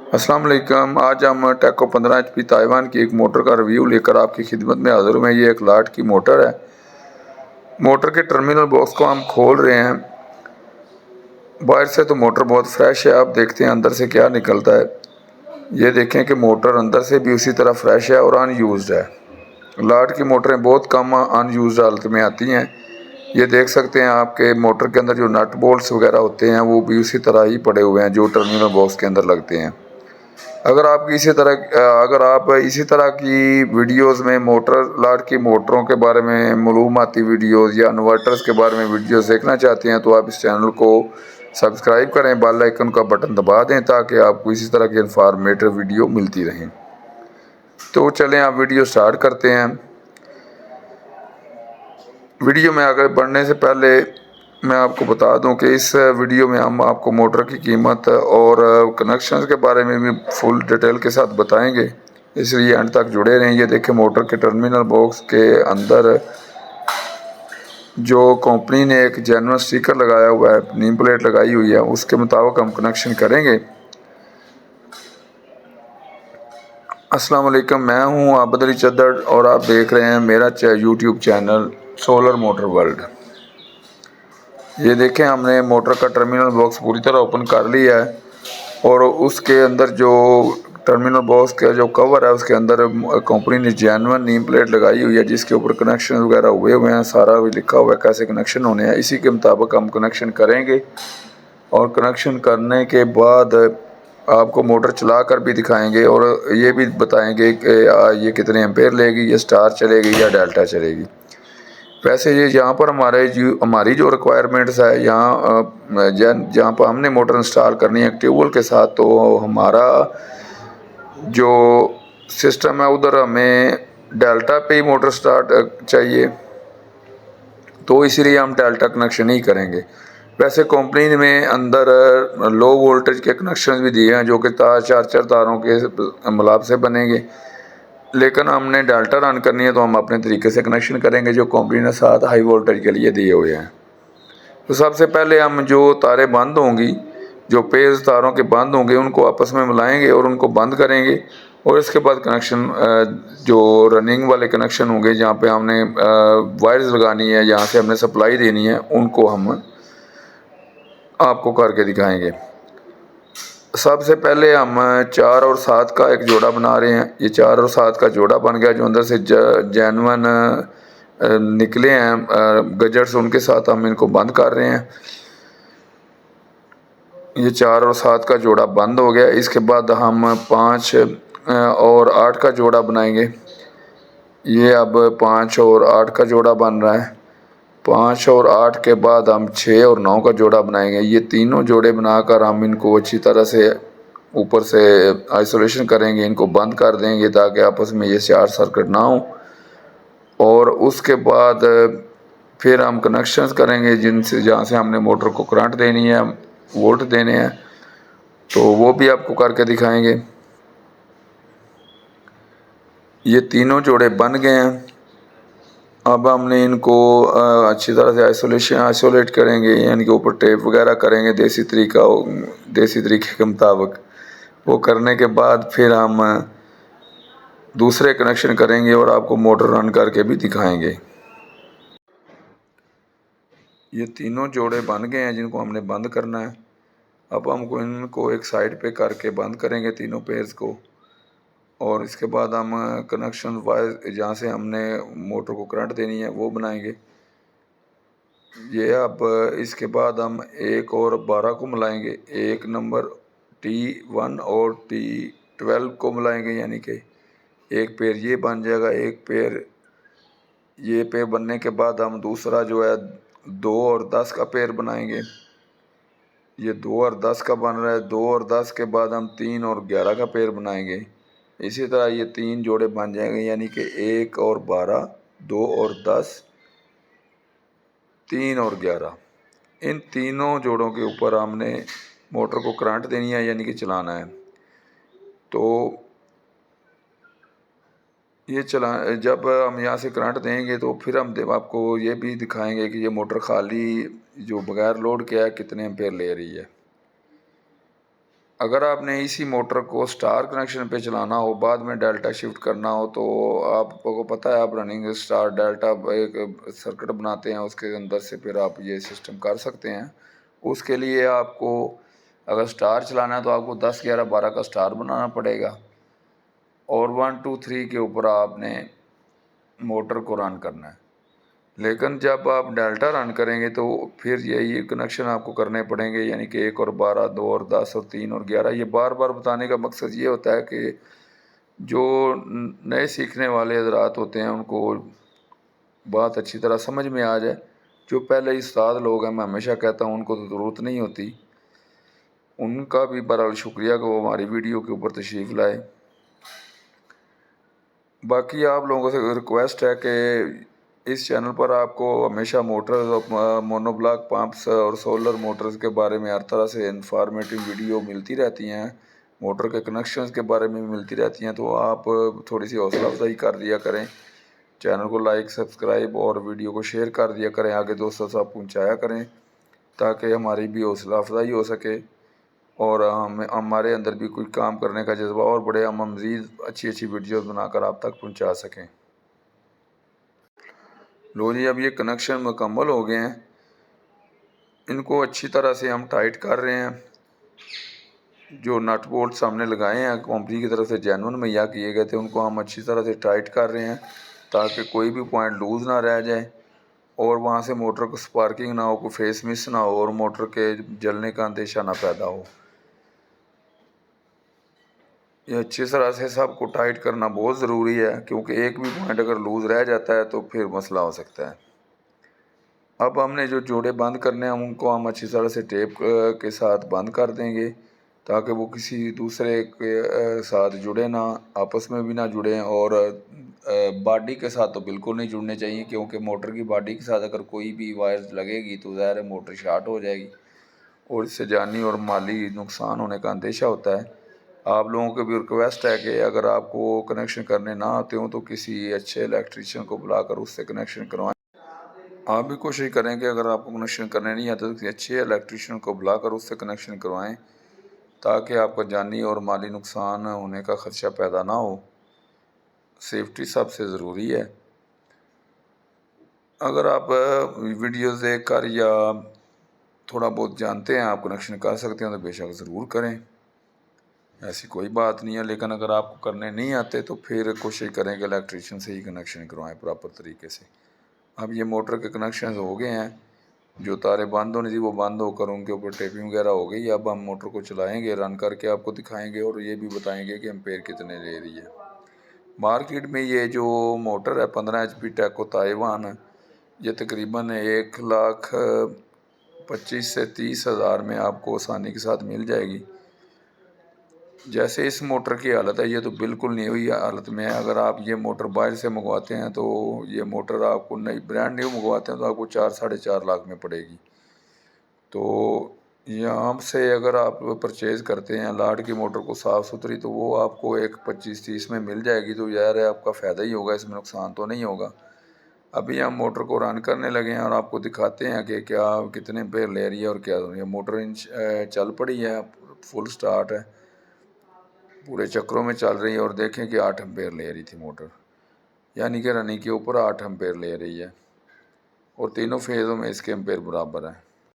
अस्सलाम वालेकुम। आज हम टेको 15 HP ताइवान की एक मोटर का रिव्यू लेकर आपकी खिदमत में हाजिर हूँ। ये एक लाट की मोटर है। मोटर के टर्मिनल बॉक्स को हम खोल रहे हैं। बाहर से तो मोटर बहुत फ्रेश है, आप देखते हैं अंदर से क्या निकलता है। ये देखें कि मोटर अंदर से भी उसी तरह फ्रेश है और अनयूज्ड है। लाट की मोटरें बहुत कम अनयूज्ड हालत में आती हैं। ये देख सकते हैं आपके मोटर के अंदर जो नट बोल्ट्स वगैरह होते हैं वो भी उसी तरह ही पड़े हुए हैं जो टर्मिनल बॉक्स के अंदर लगते हैं। अगर आप इसी तरह की वीडियोस में मोटर लाट की मोटरों के बारे में मालूमाती वीडियोस या इन्वर्टर्स के बारे में वीडियोस देखना चाहते हैं तो आप इस चैनल को सब्सक्राइब करें, बेल आइकन का बटन दबा दें ताकि आपको इसी तरह की इंफॉर्मेटिव वीडियो मिलती रहें। तो चलें आप वीडियो स्टार्ट करते हैं। वीडियो में आगे बढ़ने से पहले मैं आपको बता दूं कि इस वीडियो में हम आपको मोटर की कीमत और कनेक्शंस के बारे में भी फुल डिटेल के साथ बताएंगे, इसलिए अंत तक जुड़े रहें। ये देखें मोटर के टर्मिनल बॉक्स के अंदर जो कंपनी ने एक जेन्युइन स्टिकर लगाया हुआ है, नेम प्लेट लगाई हुई है, उसके मुताबिक हम कनेक्शन करेंगे। अस्सलाम वालेकुम, मैं हूं आबद अली चद्दड़ और आप देख रहे हैं मेरा YouTube channel solar motor world. ये देखें हमने मोटर का टर्मिनल बॉक्स पूरी तरह ओपन कर लिया है और उसके अंदर जो टर्मिनल बॉक्स का जो कवर है उसके अंदर कंपनी ने जेन्युइन नेम प्लेट लगाई हुई है जिसके ऊपर कनेक्शन वगैरह हुए हुए हैं, सारा भी लिखा हुआ है कैसे कनेक्शन होने हैं। इसी के मुताबिक हम कनेक्शन करेंगे और कनेक्शन करने के बाद आपको मोटर चला कर भी दिखाएंगे और ये भी बताएंगे कि ये कितने एम्पेयर लेगी, ये स्टार चलेगी या डेल्टा चलेगी। वैसे ये यहाँ पर हमारी जो रिक्वायरमेंट्स है जहाँ पर हमने मोटर इंस्टॉल करनी है ट्यूबवेल के साथ, तो हमारा जो सिस्टम है उधर हमें डेल्टा पे ही मोटर स्टार्ट चाहिए, तो इसलिए हम डेल्टा कनेक्शन ही करेंगे। वैसे कंपनी में अंदर लो वोल्टेज के कनेक्शन भी दिए हैं जो कि चार तारों के मिलाप से बनेंगे, लेकिन हमने डेल्टा रन करनी है तो हम अपने तरीके से कनेक्शन करेंगे जो कंपनी ने साथ हाई वोल्टेज के लिए दिए हुए हैं। तो सबसे पहले हम जो तारें बंद होंगी, जो पेज तारों के बंद होंगे, उनको आपस में मिलाएंगे और उनको बंद करेंगे और इसके बाद कनेक्शन जो रनिंग वाले कनेक्शन होंगे जहाँ पे हमने वायर्स लगानी है, जहाँ से हमने सप्लाई देनी है, उनको हम आपको करके दिखाएंगे। सबसे पहले हम 4 और 7 का एक जोड़ा बना रहे हैं। ये 4 और 7 का जोड़ा बन गया जो अंदर से जेन्युइन निकले हैं गजर्स, उनके साथ हम इनको बंद कर रहे हैं। ये 4 और 7 का जोड़ा बंद हो गया। इसके बाद हम 5 और 8 का जोड़ा बनाएंगे। ये अब 5 और 8 का जोड़ा बन रहा है। 5 और 8 के बाद हम 6 और 9 का जोड़ा बनाएंगे। ये तीनों जोड़े बनाकर हम इनको अच्छी तरह से ऊपर से आइसोलेशन करेंगे, इनको बंद कर देंगे ताकि आपस में ये शॉर्ट सर्किट ना हो। और उसके बाद फिर हम कनेक्शंस करेंगे जहाँ से हमने मोटर को करंट देनी है, वोल्ट देने हैं, तो वो भी आपको करके दिखाएंगे। ये तीनों जोड़े बन गए हैं। अब हमने इनको अच्छी तरह से आइसोलेट करेंगे, यानी कि ऊपर टेप वगैरह करेंगे देसी तरीके के मुताबिक। वो करने के बाद फिर हम दूसरे कनेक्शन करेंगे और आपको मोटर रन करके भी दिखाएंगे। ये तीनों जोड़े बन गए हैं जिनको हमने बंद करना है। अब हमको इनको एक साइड पे करके बंद करेंगे तीनों पेयर्स को और इसके बाद हम कनेक्शन वायर जहाँ से हमने मोटर को करंट देनी है वो बनाएंगे। ये अब इसके बाद हम 1 और 12 को मिलाएंगे। एक नंबर T1 और T12 को मिलाएंगे, यानी कि एक पेयर ये बन जाएगा। एक पेयर ये पेयर बनने के बाद हम दूसरा जो है 2 और 10 का पेयर बनाएंगे। ये 2 और 10 का बन रहा है। 2 और 10 के बाद हम 3 और 11 का पेयर बनाएंगे। इसी तरह ये 3 जोड़े बन जाएंगे, यानी कि 1 और 12, 2 और 10, 3 और 11। इन तीनों जोड़ों के ऊपर हमने मोटर को करंट देनी है, यानी कि चलाना है। तो ये जब हम यहाँ से करंट देंगे तो फिर हम आपको ये भी दिखाएंगे कि ये मोटर खाली जो बगैर लोड किया है कितने एम्पेयर ले रही है। अगर आपने इसी मोटर को स्टार कनेक्शन पे चलाना हो, बाद में डेल्टा शिफ्ट करना हो, तो आपको पता है आप रनिंग स्टार डेल्टा एक सर्किट बनाते हैं, उसके अंदर से फिर आप ये सिस्टम कर सकते हैं। उसके लिए आपको अगर स्टार चलाना है तो आपको 10 11 12 का स्टार बनाना पड़ेगा और 1 2 3 के ऊपर आपने मोटर को रन करना है। लेकिन जब आप डेल्टा रन करेंगे तो फिर यही कनेक्शन आपको करने पड़ेंगे, यानी कि 1 और 12, 2 और 10 और 3 और 11। ये बार बार बताने का मकसद ये होता है कि जो नए सीखने वाले हजरात होते हैं उनको बात अच्छी तरह समझ में आ जाए। जो पहले ही उस्ताद लोग हैं, मैं हमेशा कहता हूँ उनको तो ज़रूरत नहीं होती। उनका भी बहरहाल शुक्रिया कि वो हमारी वीडियो के ऊपर तशरीफ़ लाए। बाकी आप लोगों से रिक्वेस्ट है कि इस चैनल पर आपको हमेशा मोटर्स, मोनोब्लॉक पंप्स और सोलर मोटर्स के बारे में हर तरह से इंफॉर्मेटिव वीडियो मिलती रहती हैं। मोटर के कनेक्शंस के बारे में भी मिलती रहती हैं, तो आप थोड़ी सी हौसला अफजाई कर दिया करें। चैनल को लाइक, सब्सक्राइब और वीडियो को शेयर कर दिया करें, आगे दोस्तों तक पहुँचाया करें, ताकि हमारी भी हौसला अफजाई हो सके और हमारे अंदर भी कोई काम करने का जज्बा और बढ़े, हम मज़ीद अच्छी अच्छी वीडियोस बनाकर आप तक पहुंचा सकें। लो जी, अब ये कनेक्शन मुकम्मल हो गए हैं। इनको अच्छी तरह से हम टाइट कर रहे हैं। जो नट बोल्ट सामने लगाए हैं कंपनी की तरफ से जेन्युइन मुहैया किए गए थे, उनको हम अच्छी तरह से टाइट कर रहे हैं ताकि कोई भी पॉइंट लूज़ ना रह जाए और वहाँ से मोटर को स्पार्किंग ना हो, कोई फेस मिस ना हो और मोटर के जलने का अंदेशा ना पैदा हो। ये अच्छी तरह से सबको टाइट करना बहुत ज़रूरी है, क्योंकि एक भी पॉइंट अगर लूज़ रह जाता है तो फिर मसला हो सकता है। अब हमने जो जोड़े बंद करने हैं उनको हम अच्छी तरह से टेप के साथ बंद कर देंगे, ताकि वो किसी दूसरे के साथ जुड़े ना, आपस में भी ना जुड़ें और बॉडी के साथ तो बिल्कुल नहीं जुड़ने चाहिए, क्योंकि मोटर की बॉडी के साथ अगर कोई भी वायर लगेगी तो ज़ाहिर है मोटर शॉर्ट हो जाएगी और इससे जानी और माली नुकसान होने का अंदेशा होता है। आप लोगों को भी रिक्वेस्ट है कि अगर आपको कनेक्शन करने ना आते हो तो किसी अच्छे इलेक्ट्रीशियन को बुलाकर उससे कनेक्शन करवाएं। आप भी कोशिश करें कि अगर आपको कनेक्शन करने नहीं आता तो किसी अच्छे इलेक्ट्रीशियन को बुलाकर उससे कनेक्शन करवाएं, ताकि आपका जानी और माली नुकसान होने का ख़दशा पैदा ना हो। सेफ्टी सबसे ज़रूरी है। अगर आप वीडियोज़ देख कर या थोड़ा बहुत जानते हैं आप कनेक्शन कर सकते हैं तो बेशक ज़रूर करें, ऐसी कोई बात नहीं है। लेकिन अगर आपको करने नहीं आते तो फिर कोशिश करें कि इलेक्ट्रीशियन से ही कनेक्शन करवाएं प्रॉपर तरीके से। अब ये मोटर के कनेक्शन हो गए हैं, जो तारें बंद होनी थी वो बंद होकर उनके ऊपर टेपिंग वगैरह हो गई। अब हम मोटर को चलाएंगे, रन करके आपको दिखाएंगे और ये भी बताएंगे कि एम्पेयर कितने ले रही है। मार्केट में ये जो मोटर है 15 HP टेको ताइवान, ये तकरीबन 1,25,000 से 30,000 में आपको आसानी के साथ मिल जाएगी। जैसे इस मोटर की हालत है, ये तो बिल्कुल नहीं हुई हालत में है। अगर आप ये मोटर बाहर से मंगवाते हैं तो ये मोटर आपको नई ब्रांड न्यू मंगवाते हैं तो आपको 4 साढ़े 4 लाख में पड़ेगी। तो यहाँ से अगर आप परचेज़ करते हैं लाट की मोटर को साफ़ सुथरी, तो वो आपको 1,25,30 में मिल जाएगी। तो यार आपका फ़ायदा ही होगा, इसमें नुकसान तो नहीं होगा। अभी हम मोटर को रन करने लगे हैं और आपको दिखाते हैं कि क्या कितने एम्पेयर ले रही है और क्या ये मोटर चल पड़ी है, फुल स्टार्ट है, पूरे चक्रों में चल रही है। और देखें कि 8 एम्पेयर ले रही थी मोटर, यानी कि रनिंग के ऊपर 8 एम्पेयर ले रही है और तीनों फेज़ों में इसके एम्पेयर बराबर है।